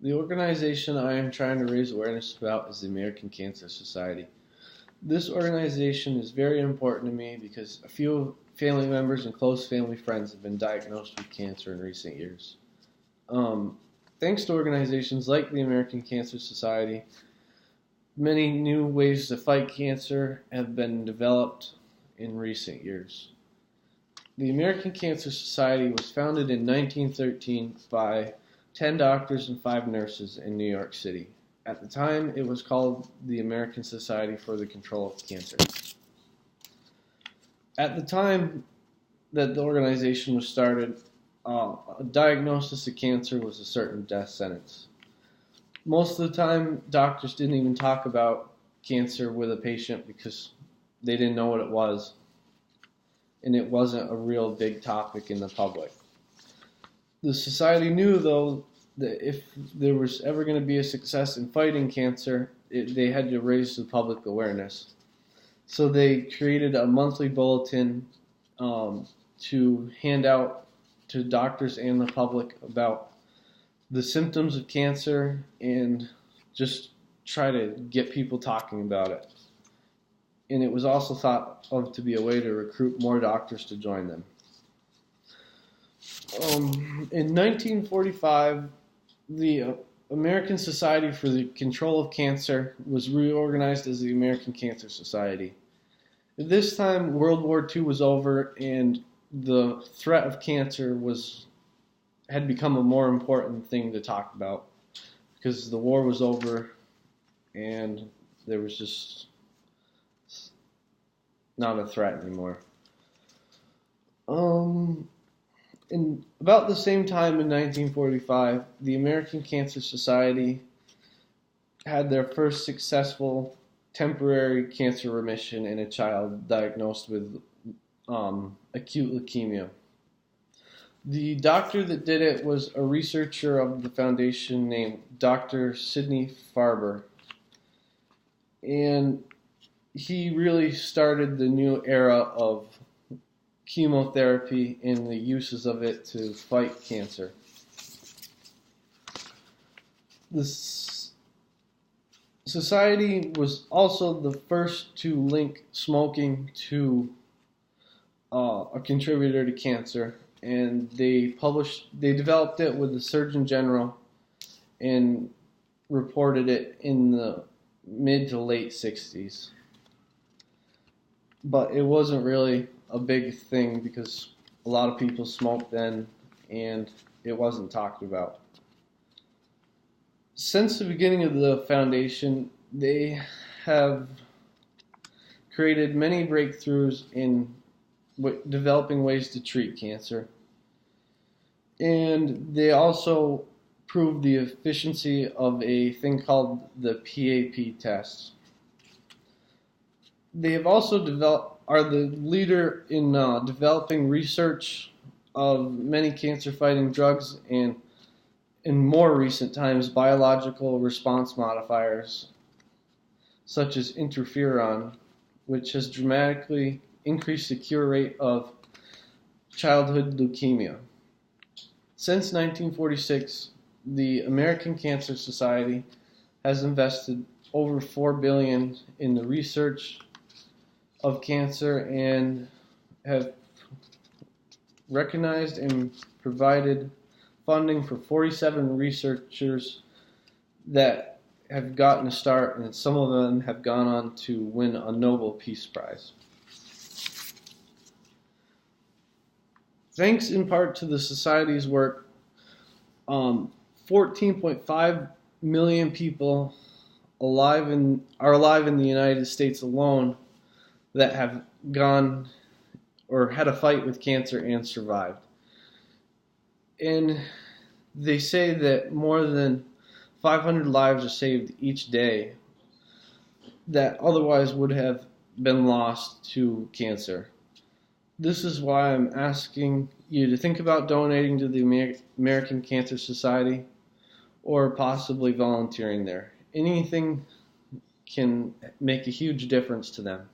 The organization I am trying to raise awareness about is the American Cancer Society. This organization is very important to me because a few family members and close family friends have been diagnosed with cancer in recent years. Um, Thanks to organizations like the American Cancer Society, many new ways to fight cancer have been developed in recent years. The American Cancer Society was founded in 1913 by 10 doctors and 5 nurses in New York City. At the time, it was called the American Society for the Control of Cancer. At the time that the organization was started, a diagnosis of cancer was a certain death sentence. Most of the time, doctors didn't even talk about cancer with a patient because they didn't know what it was, and it wasn't a real big topic in the public. The society knew, though, that if there was ever going to be a success in fighting cancer, they had to raise the public awareness. So they created a monthly bulletin to hand out to doctors and the public about the symptoms of cancer and just try to get people talking about it. And it was also thought of to be a way to recruit more doctors to join them. In 1945, the American Society for the Control of Cancer was reorganized as the American Cancer Society. At this time, World War II was over, and the threat of cancer had become a more important thing to talk about because the war was over, and there was just not a threat anymore. In about the same time in 1945, the American Cancer Society had their first successful temporary cancer remission in a child diagnosed with acute leukemia. The doctor that did it was a researcher of the foundation named Dr. Sidney Farber. And he really started the new era of chemotherapy and the uses of it to fight cancer. This society was also the first to link smoking to a contributor to cancer, and they developed it with the Surgeon General and reported it in the mid to late 60s. But it wasn't really a big thing because a lot of people smoked then and it wasn't talked about. Since the beginning of the foundation, they have created many breakthroughs in developing ways to treat cancer. And they also proved the efficiency of a thing called the PAP test. They have also are the leader in developing research of many cancer-fighting drugs and, in more recent times, biological response modifiers such as interferon, which has dramatically increased the cure rate of childhood leukemia. Since 1946, the American Cancer Society has invested over $4 billion in the research of cancer and have recognized and provided funding for 47 researchers that have gotten a start, and some of them have gone on to win a Nobel Peace Prize. Thanks in part to the Society's work, 14.5 million people are alive in the United States alone that have gone or had a fight with cancer and survived. And they say that more than 500 lives are saved each day that otherwise would have been lost to cancer. This is why I'm asking you to think about donating to the American Cancer Society or possibly volunteering there. Anything can make a huge difference to them.